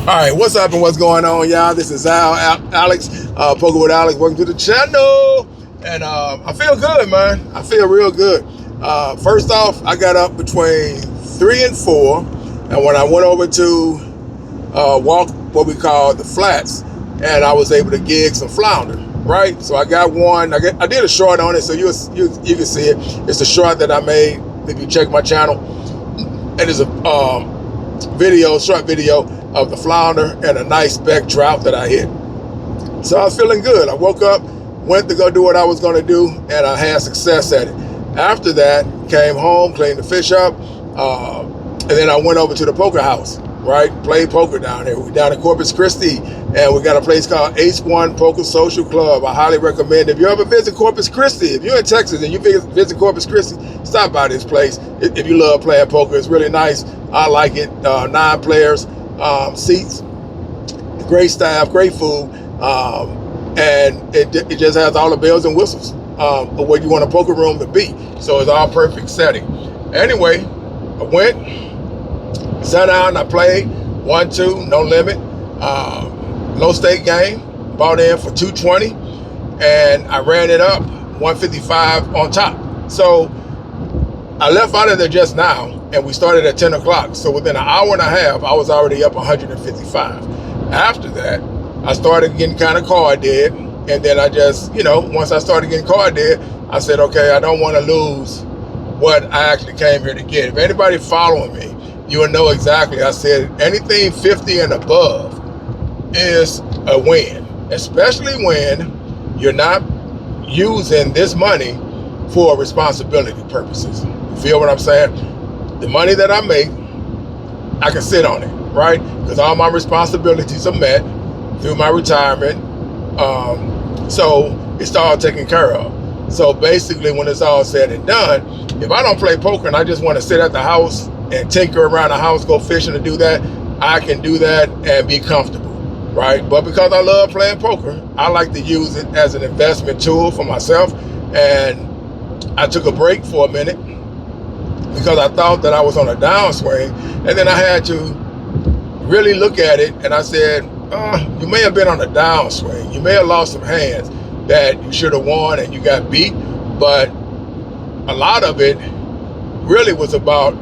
Alright, what's up and what's going on, y'all? This is Alex, Poker with Alex. Welcome to the channel. And I feel good, man. I feel real good. First off, I got up between 3 and 4. And when I went over to walk what we call the flats, and I was able to gig some flounder, right? So I got one. I did a short on it, so you can see it. It's a short that I made. If you check my channel, it is a short video of the flounder and a nice spec trout that I hit. So I was feeling good. I woke up, went to go do what I was going to do, and I had success at it. After that, came home, cleaned the fish up, and then I went over to the poker house, right? Played poker down here. We're down in Corpus Christi, and we got a place called H1 Poker Social Club. I highly recommend it. If you ever visit Corpus Christi, if you're in Texas and you visit Corpus Christi, stop by this place. If you love playing poker, it's really nice. I like it. 9 players. Seats, great staff, great food, and it just has all the bells and whistles of what you want a poker room to be. So it's all perfect setting. Anyway, I went, sat down, I played 1-2, no limit, low stake game, bought in for 220, and I ran it up 155 on top. So I left out of there just now, and we started at 10 o'clock. So within an hour and a half, I was already up 155. After that, I started getting kind of card dead. And then I just, once I started getting card dead, I said, okay, I don't want to lose what I actually came here to get. If anybody following me, you will know exactly. I said anything 50 and above is a win, especially when you're not using this money for responsibility purposes. You feel what I'm saying? The money that I make, I can sit on it, right? Because all my responsibilities are met through my retirement. So it's all taken care of. So basically, when it's all said and done, if I don't play poker and I just want to sit at the house and tinker around the house, go fishing and do that, I can do that and be comfortable, right? But because I love playing poker, I like to use it as an investment tool for myself. And I took a break for a minute because I thought that I was on a downswing, and then I had to really look at it, and I said, you may have been on a downswing. You may have lost some hands that you should have won and you got beat, but a lot of it really was about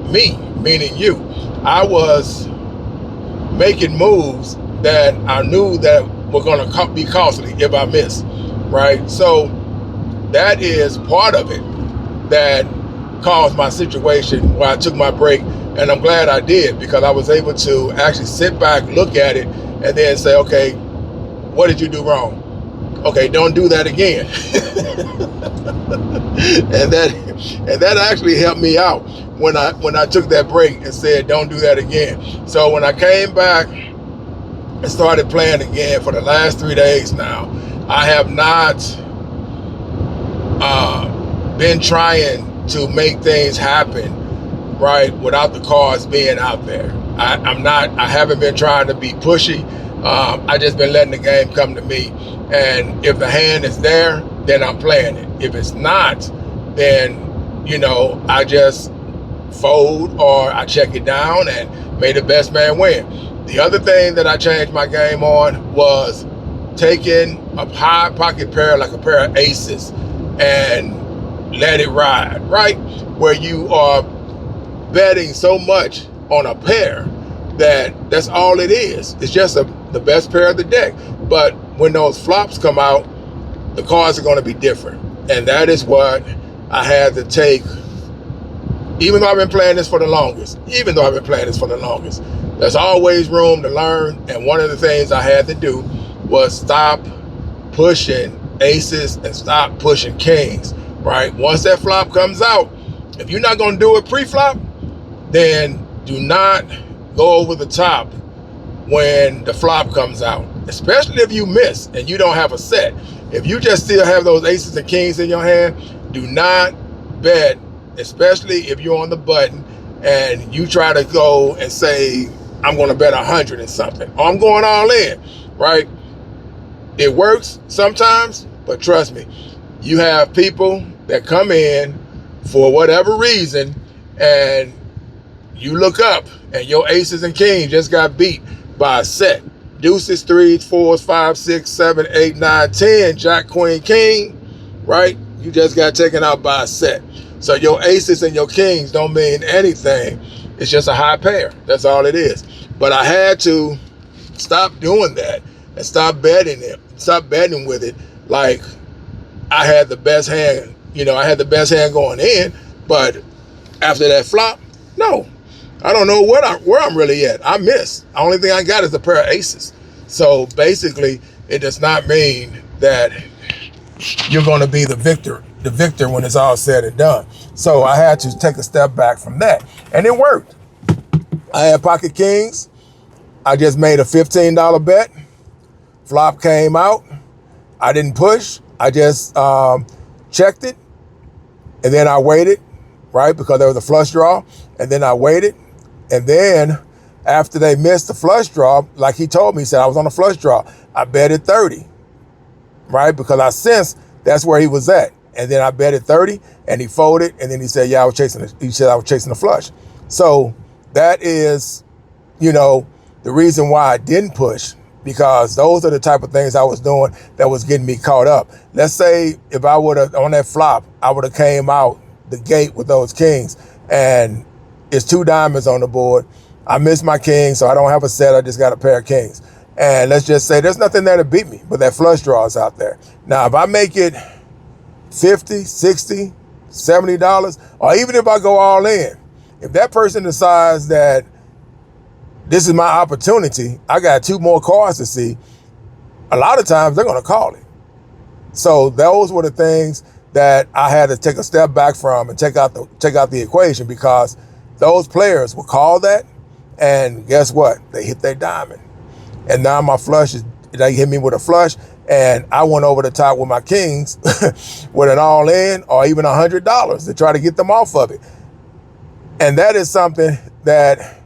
me, meaning you. I was making moves that I knew that were going to be costly if I missed, right? So that is part of it that caused my situation where I took my break, and I'm glad I did, because I was able to actually sit back, look at it, and then say, okay, what did you do wrong? Okay, don't do that again. and that actually helped me out when I took that break and said, don't do that again. So when I came back and started playing again for the last 3 days now, I have not been trying to make things happen, right, without the cards being out there. I haven't been trying to be pushy. I just been letting the game come to me. And if the hand is there, then I'm playing it. If it's not, then, I just fold or I check it down and may the best man win. The other thing that I changed my game on was taking a high pocket pair, like a pair of aces, and let it ride, right? Where you are betting so much on a pair that's all it is. It's just the best pair of the deck. But when those flops come out, the cards are going to be different. And that is what I had to take. Even though I've been playing this for the longest, there's always room to learn. And one of the things I had to do was stop pushing aces and stop pushing kings, right? Once that flop comes out, if you're not going to do it pre-flop, then do not go over the top when the flop comes out, especially if you miss and you don't have a set. If you just still have those aces and kings in your hand, do not bet, especially if you're on the button and you try to go and say, I'm going to bet 100 and something, or I'm going all in, right? It works sometimes, but trust me, you have people that come in for whatever reason, and you look up and your aces and kings just got beat by a set. Deuces, threes, fours, 5, 6, 7, 8, 9, 10, Jack, Queen, King, right? You just got taken out by a set. So your aces and your kings don't mean anything. It's just a high pair. That's all it is. But I had to stop doing that and stop betting it. Stop betting with it like I had the best hand. I had the best hand going in, but after that flop, no. I don't know where I'm really at. I missed. The only thing I got is a pair of aces. So basically, it does not mean that you're going to be the victor when it's all said and done. So I had to take a step back from that, and it worked. I had pocket kings. I just made a $15 bet. Flop came out. I didn't push. I just checked it, and then I waited, right, because there was a flush draw, and then I waited. And then after they missed the flush draw, like he told me, he said I was on a flush draw, I betted 30, right? Because I sensed that's where he was at. And then I betted 30 and he folded. And then he said, yeah, I was chasing the flush. So that is, the reason why I didn't push, because those are the type of things I was doing that was getting me caught up. Let's say if I would have, on that flop, I would have came out the gate with those kings and it's 2 diamonds on the board. I missed my king, so I don't have a set. I just got a pair of kings. And let's just say there's nothing there to beat me, but that flush draw is out there. Now, if I make it $50, $60, $70, or even if I go all in, if that person decides that this is my opportunity, I got 2 more cards to see, a lot of times they're going to call it. So those were the things that I had to take a step back from and take out the equation, because those players will call that, and guess what? They hit their diamond. And now my flush they hit me with a flush, and I went over the top with my kings with an all-in or even $100 to try to get them off of it. And that is something that,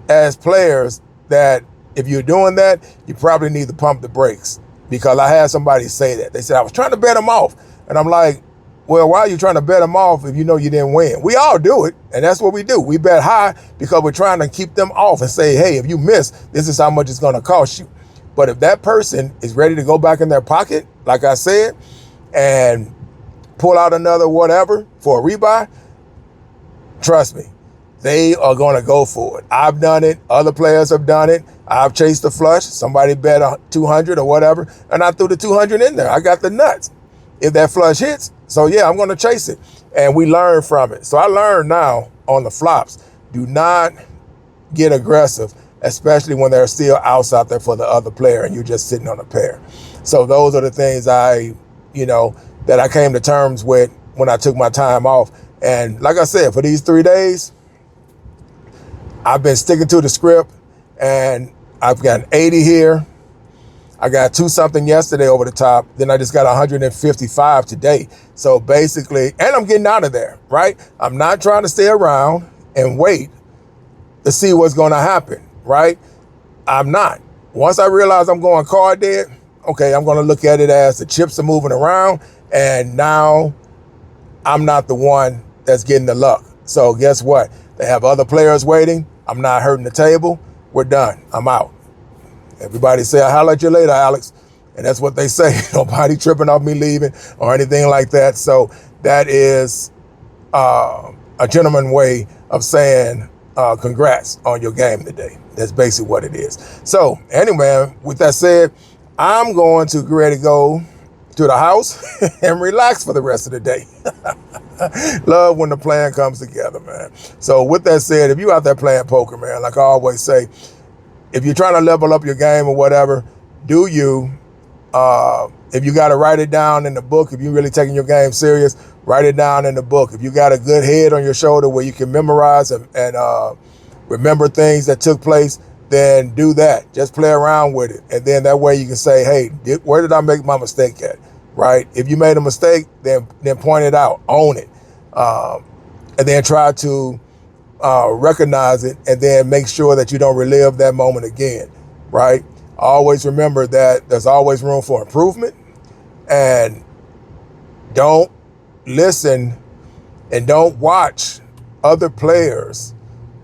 as players, that if you're doing that, you probably need to pump the brakes, because I had somebody say that. They said, I was trying to bet them off. And I'm like, well, why are you trying to bet them off if you know you didn't win? We all do it, and that's what we do. We bet high because we're trying to keep them off and say, hey, if you miss, this is how much it's going to cost you. But if that person is ready to go back in their pocket, like I said, and pull out another whatever for a rebuy, trust me, they are going to go for it. I've done it. Other players have done it. I've chased the flush. Somebody bet 200 or whatever, and I threw the 200 in there. I got the nuts. If that flush hits, so yeah, I'm going to chase it. And we learn from it. So I learned now on the flops, do not get aggressive, especially when there are still outs out there for the other player and you're just sitting on a pair. So those are the things that I came to terms with when I took my time off. And like I said, for these 3 days, I've been sticking to the script, and I've got an 80 here. I got 2 something yesterday over the top. Then I just got 155 today. So basically, and I'm getting out of there, right? I'm not trying to stay around and wait to see what's going to happen, right? I'm not. Once I realize I'm going card dead, okay, I'm going to look at it as the chips are moving around, and now I'm not the one that's getting the luck. So guess what? They have other players waiting. I'm not hurting the table. We're done. I'm out. Everybody say, I'll holler at you later, Alex. And that's what they say. Nobody tripping off me leaving or anything like that. So that is a gentleman way of saying congrats on your game today. That's basically what it is. So anyway, with that said, I'm going to get ready to go to the house and relax for the rest of the day. Love when the plan comes together, man. So with that said, if you out there playing poker, man, like I always say, if you're trying to level up your game or whatever, do you. If you got to write it down in the book, if you're really taking your game serious, write it down in the book. If you got a good head on your shoulder where you can memorize and remember things that took place, then do that. Just play around with it. And then that way you can say, hey, where did I make my mistake at, right? If you made a mistake, then point it out, own it, and then try to recognize it, and then make sure that you don't relive that moment again, right? Always remember that there's always room for improvement, and don't listen and don't watch other players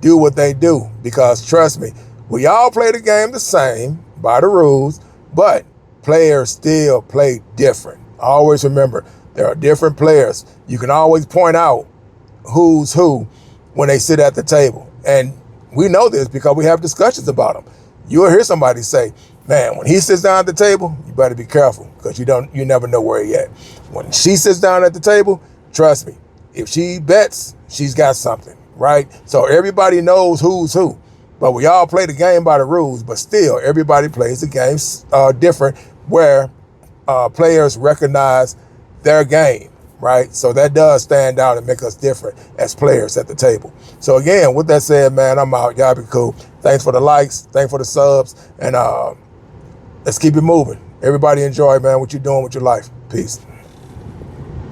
do what they do, because trust me, We all play the game the same by the rules, but players still play different. Always remember, there are different players. You can always point out who's who when they sit at the table. And we know this because we have discussions about them. You'll hear somebody say, man, when he sits down at the table, you better be careful because you never know where he at. When she sits down at the table, trust me, if she bets, she's got something, right? So everybody knows who's who. But we all play the game by the rules, but still everybody plays the game different where players recognize their game, right? So that does stand out and make us different as players at the table. So again, with that said, man, I'm out. Y'all be cool. Thanks for the likes. Thanks for the subs. And let's keep it moving. Everybody enjoy, man, what you're doing with your life. Peace.